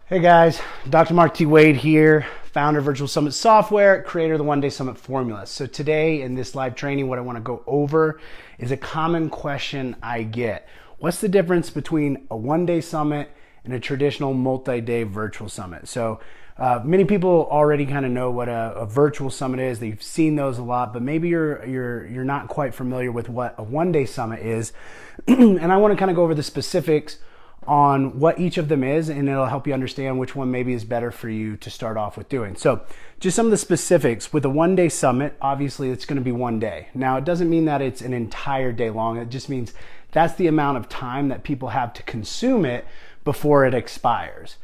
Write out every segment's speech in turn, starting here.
Hey guys, Dr. Mark T. Wade here, founder of Virtual Summit Software, creator of the One Day Summit Formula. So today in this live training, what I want to go over is a common question I get. What's the difference between a one-day summit and a traditional multi-day virtual summit? So many people already kind of know what a virtual summit is. They've seen those a lot, but maybe you're not quite familiar with what a one-day summit is. And I want to kind of go over the specifics on what each of them is, and it'll help you understand which one maybe is better for you to start off with doing. So just some of the specifics. With a one-day summit, obviously it's going to be one day. Now it doesn't mean that it's an entire day long. It just means that's the amount of time that people have to consume it before it expires.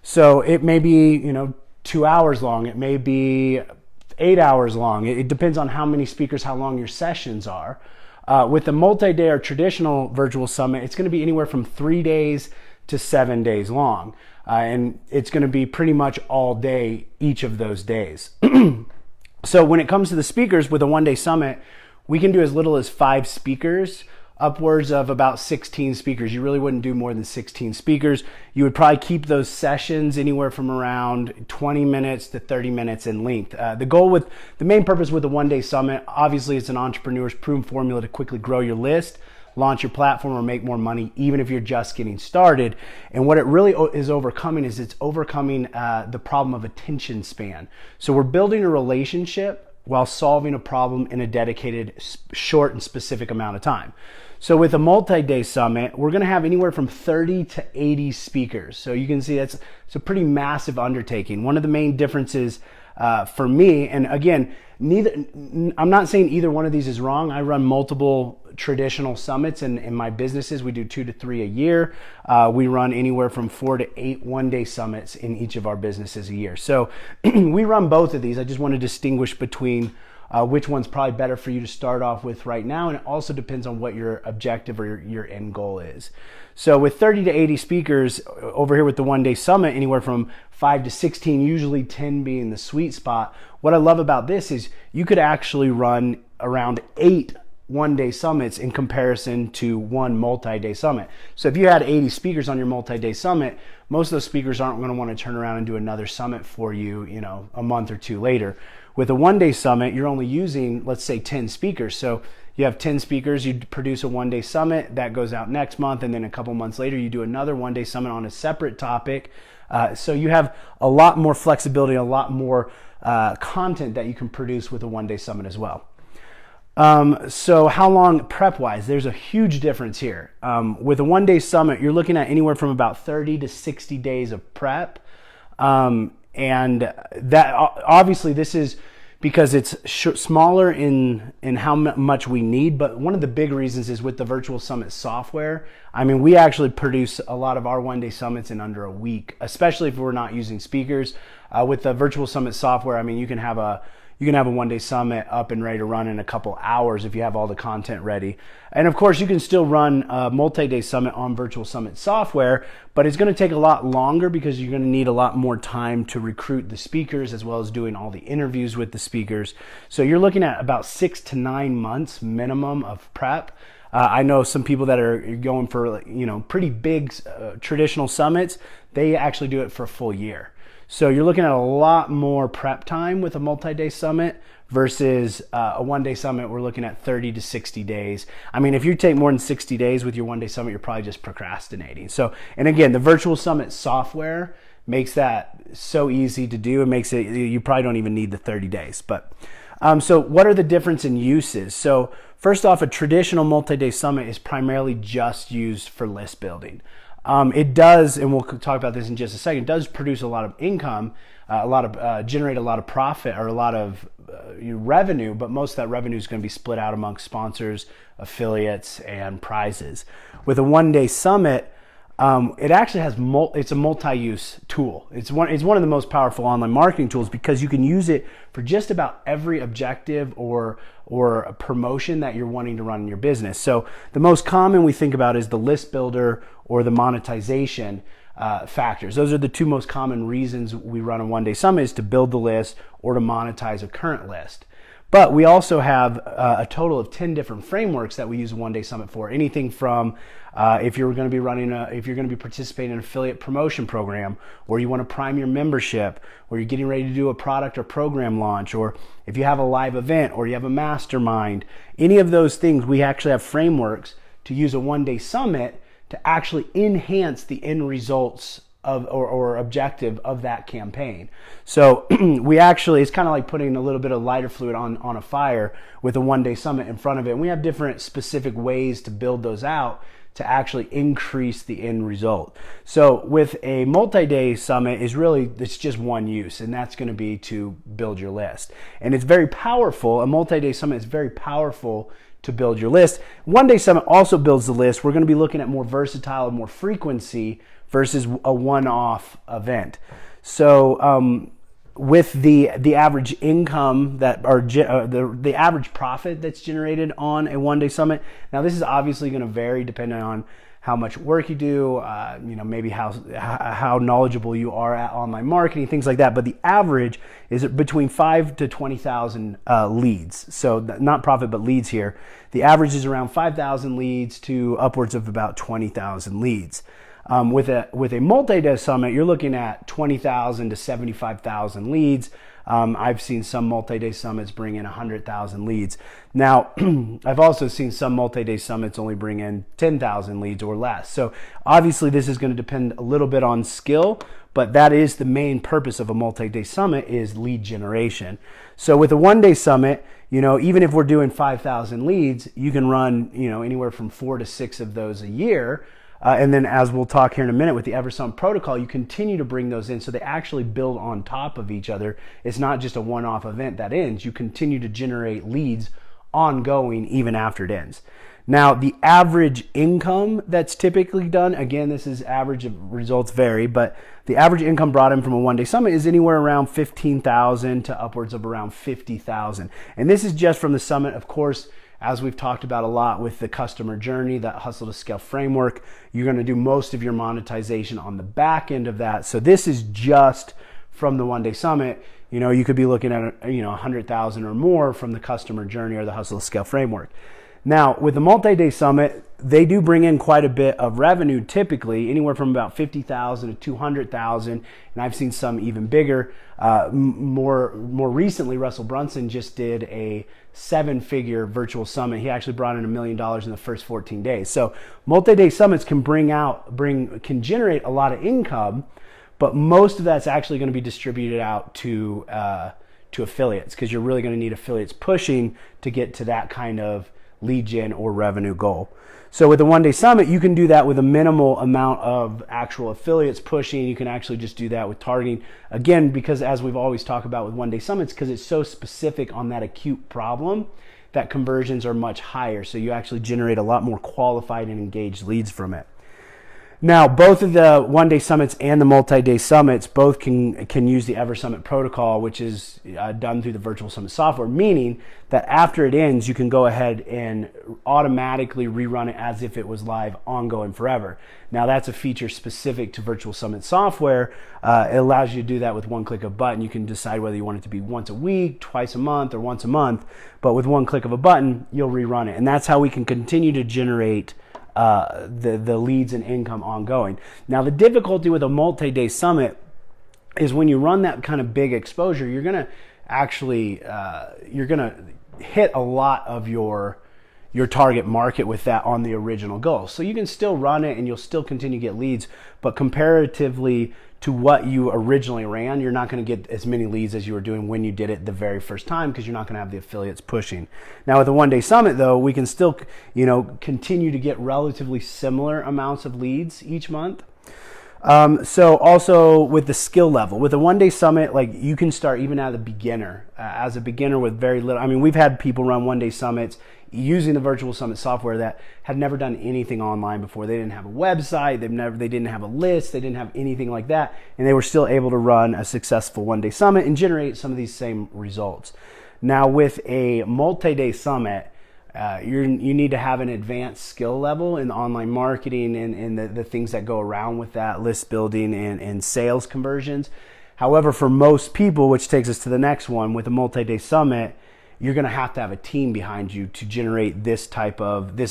So it may be 2 hours long, it may be 8 hours long. It depends on how many speakers, how long your sessions are. With the multi-day or traditional virtual summit, it's going to be anywhere from 3 days to 7 days long. And it's going to be pretty much all day each of those days. So when it comes to the speakers with a one-day summit, we can do as little as 5 speakers, upwards of about 16 speakers. You really wouldn't do more than 16 speakers. You would probably keep those sessions anywhere from around 20 minutes to 30 minutes in length. The main purpose with the one-day summit, obviously it's an entrepreneur's proven formula to quickly grow your list, launch your platform, or make more money, even if you're just getting started. And what it really is overcoming is it's overcoming the problem of attention span. So we're building a relationship while solving a problem in a dedicated, short and specific amount of time. So with a multi-day summit, we're going to have anywhere from 30 to 80 speakers. So you can see it's a pretty massive undertaking. One of the main differences for me, and again, I'm not saying either one of these is wrong. I run multiple traditional summits in my businesses. We do 2 to 3 a year. We run anywhere from 4 to 8 one-day summits in each of our businesses a year. So we run both of these. I just want to distinguish between which one's probably better for you to start off with right now, and it also depends on what your objective or your end goal is. So with 30 to 80 speakers over here with the one-day summit, anywhere from 5 to 16, usually 10 being the sweet spot. What I love about this is you could actually run around 8 one-day summits in comparison to one multi-day summit. So if you had 80 speakers on your multi-day summit, most of those speakers aren't going to want to turn around and do another summit for you, a month or 2 later. With a one-day summit, you're only using, let's say, 10 speakers. So you have 10 speakers, you produce a one-day summit, that goes out next month, and then a couple months later, you do another one-day summit on a separate topic. So you have a lot more flexibility, a lot more content that you can produce with a one-day summit as well. So how long prep-wise? There's a huge difference here. With a one-day summit, you're looking at anywhere from about 30 to 60 days of prep. And that obviously this is because it's smaller in how much we need. But one of the big reasons is with the Virtual Summit software. I mean, we actually produce a lot of our one-day summits in under a week, especially if we're not using speakers. With the Virtual Summit software, I mean, you can have a one-day summit up and ready to run in a couple hours if you have all the content ready. And of course, you can still run a multi-day summit on Virtual Summit software, but it's going to take a lot longer because you're going to need a lot more time to recruit the speakers as well as doing all the interviews with the speakers. So you're looking at about 6 to 9 months minimum of prep. I know some people that are going for pretty big traditional summits. They actually do it for a full year. So you're looking at a lot more prep time with a multi-day summit versus a one-day summit. We're looking at 30 to 60 days. I mean, if you take more than 60 days with your one-day summit, you're probably just procrastinating. So, and again, the Virtual Summit software makes that so easy to do. It makes it, you probably don't even need the 30 days. But so what are the difference in uses? So first off, a traditional multi-day summit is primarily just used for list building. It does, and we'll talk about this in just a second, it does produce a lot of income, generate a lot of profit or a lot of revenue, but most of that revenue is going to be split out amongst sponsors, affiliates, and prizes. With a one-day summit, it actually has it's a multi-use tool. It's one of the most powerful online marketing tools because you can use it for just about every objective or a promotion that you're wanting to run in your business. So the most common we think about is the list builder or the monetization factors. Those are the two most common reasons we run a one-day summit, is to build the list or to monetize a current list. But we also have a total of 10 different frameworks that we use a one-day summit for. Anything from if you're going to be if you're going to be participating in an affiliate promotion program, or you want to prime your membership, or you're getting ready to do a product or program launch, or if you have a live event, or you have a mastermind, any of those things, we actually have frameworks to use a one-day summit to actually enhance the end results of or objective of that campaign. So we actually, it's kind of like putting a little bit of lighter fluid on a fire with a one-day summit in front of it. And we have different specific ways to build those out to actually increase the end result. So with a multi-day summit it's just one use, and that's going to be to build your list. And it's very powerful. A multi-day summit is very powerful to build your list. One day summit also builds the list. We're going to be looking at more versatile and more frequency versus a one-off event. So with the average income the average profit that's generated on a one-day summit, now this is obviously going to vary depending on how much work you do, maybe how knowledgeable you are at online marketing, things like that. But the average is between 5,000 to 20,000 leads. So not profit, but leads here. The average is around 5,000 leads to upwards of about 20,000 leads. With a multi-day summit, you're looking at 20,000 to 75,000 leads. I've seen some multi-day summits bring in 100,000 leads. Now, I've also seen some multi-day summits only bring in 10,000 leads or less. So obviously this is going to depend a little bit on skill, but that is the main purpose of a multi-day summit, is lead generation. So with a one-day summit, even if we're doing 5,000 leads, you can run, anywhere from 4 to 6 of those a year. And then, as we'll talk here in a minute with the EverSummit protocol, you continue to bring those in so they actually build on top of each other. It's not just a one-off event that ends. You continue to generate leads ongoing even after it ends. Now, the average income that's typically done, again, this is average, results vary, but the average income brought in from a one-day summit is anywhere around 15,000 to upwards of around 50,000. And this is just from the summit. Of course, as we've talked about a lot with the customer journey, that hustle to scale framework, you're going to do most of your monetization on the back end of that. So this is just from the one-day summit. You could be looking at 100,000 or more from the customer journey or the hustle to scale framework. Now, with the multi-day summit, they do bring in quite a bit of revenue, typically anywhere from about 50,000 to 200,000, and I've seen some even bigger. More recently, Russell Brunson just did a 7-figure virtual summit. He actually brought in $1 million in the first 14 days. So multi-day summits can can generate a lot of income, but most of that's actually going to be distributed out to affiliates, because you're really going to need affiliates pushing to get to that kind of lead gen or revenue goal. So with a one-day summit, you can do that with a minimal amount of actual affiliates pushing. You can actually just do that with targeting. Again, because as we've always talked about with one-day summits, because it's so specific on that acute problem, that conversions are much higher. So you actually generate a lot more qualified and engaged leads from it. Now, both of the one-day summits and the multi-day summits both can use the EverSummit protocol, which is done through the Virtual Summit software, meaning that after it ends, you can go ahead and automatically rerun it as if it was live, ongoing forever. Now, that's a feature specific to Virtual Summit software. It allows you to do that with one click of a button. You can decide whether you want it to be once a week, twice a month, or once a month, but with one click of a button, you'll rerun it. And that's how we can continue to generate the leads and income ongoing. Now, the difficulty with a multi-day summit is when you run that kind of big exposure, you're going to actually hit a lot of your target market with that on the original goal. So you can still run it and you'll still continue to get leads, but comparatively to what you originally ran, you're not going to get as many leads as you were doing when you did it the very first time, because you're not going to have the affiliates pushing. Now, with a one-day summit, though, we can still, continue to get relatively similar amounts of leads each month. So also with the skill level, with a one-day summit, like you can start even as a beginner with very little. I mean, we've had people run one-day summits using the Virtual Summit software that had never done anything online before. They didn't have a website, they didn't have a list, they didn't have anything like that, and they were still able to run a successful one-day summit and generate some of these same results. Now, with a multi-day summit, you need to have an advanced skill level in online marketing and the things that go around with that, list building and sales conversions. However, for most people, which takes us to the next one, with a multi-day summit, you're going to have a team behind you to generate this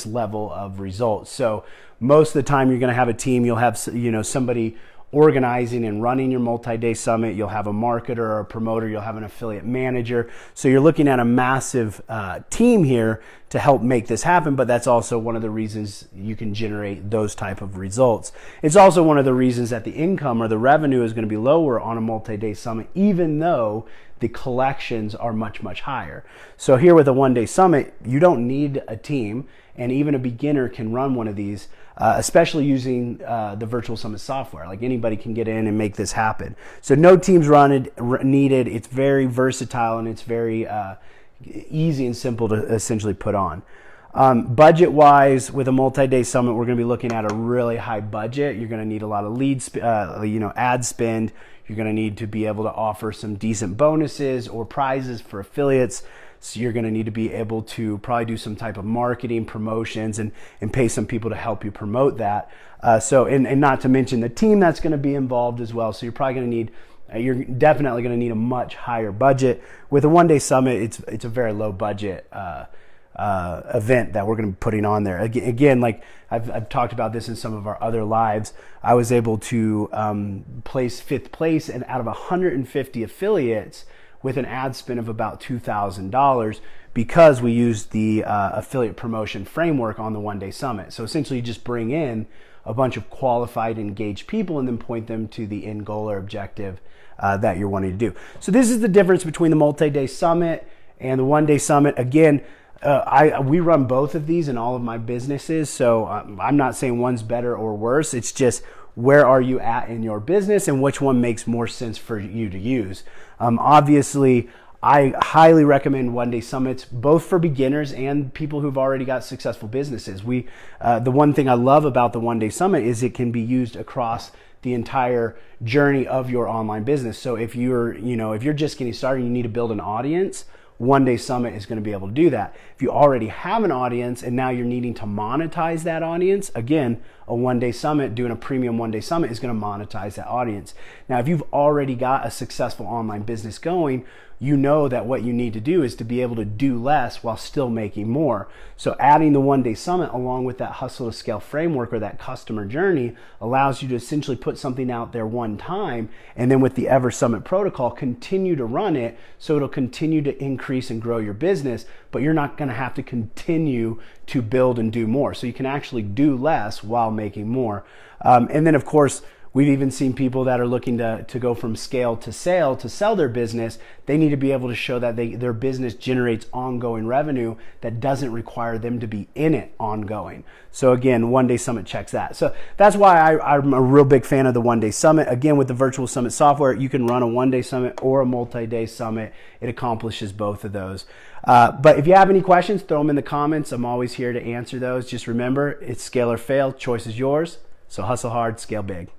level of results. So most of the time you're going to have a team. You'll have, somebody organizing and running your multi-day summit. You'll have a marketer or a promoter. You'll have an affiliate manager. So you're looking at a massive team here to help make this happen, but that's also one of the reasons you can generate those type of results. It's also one of the reasons that the income or the revenue is going to be lower on a multi-day summit, even though the collections are much, much higher. So here with a one-day summit, you don't need a team, and even a beginner can run one of these, especially using the Virtual Summit software. Like, anybody can get in and make this happen. So no teams needed. It's very versatile, and it's very easy and simple to essentially put on. Budget-wise, with a multi-day summit, we're going to be looking at a really high budget. You're going to need a lot of ad spend. You're going to need to be able to offer some decent bonuses or prizes for affiliates. So you're going to need to be able to probably do some type of marketing promotions and pay some people to help you promote that. And not to mention the team that's going to be involved as well. So you're probably going to need, you're definitely going to need a much higher budget. With a one-day summit, it's a very low budget event that we're going to be putting on there. Again, like I've talked about this in some of our other lives, I was able to place 5th place and out of 150 affiliates with an ad spend of about $2,000 because we used the affiliate promotion framework on the one-day summit. So essentially you just bring in a bunch of qualified, engaged people and then point them to the end goal or objective that you're wanting to do. So this is the difference between the multi-day summit and the one-day summit. Again, we run both of these in all of my businesses, so I'm not saying one's better or worse. It's just, where are you at in your business and which one makes more sense for you to use. Obviously, I highly recommend one-day summits, both for beginners and people who've already got successful businesses. The one thing I love about the one-day summit is it can be used across the entire journey of your online business. So if you're just getting started and you need to build an audience, one-day summit is going to be able to do that. If you already have an audience and now you're needing to monetize that audience, again, a one-day summit, doing a premium one-day summit is going to monetize that audience. Now, if you've already got a successful online business going, you know that what you need to do is to be able to do less while still making more. So adding the one-day summit along with that hustle to scale framework or that customer journey allows you to essentially put something out there one time, and then with the Ever Summit protocol, continue to run it so it'll continue to increase and grow your business, but you're not going to have to continue to build and do more. So you can actually do less while making more. And then, of course, we've even seen people that are looking to go from scale to sale to sell their business. They need to be able to show that their business generates ongoing revenue that doesn't require them to be in it ongoing. So again, one-day summit checks that. So that's why I'm a real big fan of the one-day summit. Again, with the Virtual Summit software, you can run a one-day summit or a multi-day summit. It accomplishes both of those. But if you have any questions, throw them in the comments. I'm always here to answer those. Just remember, it's scale or fail. Choice is yours. So hustle hard, scale big.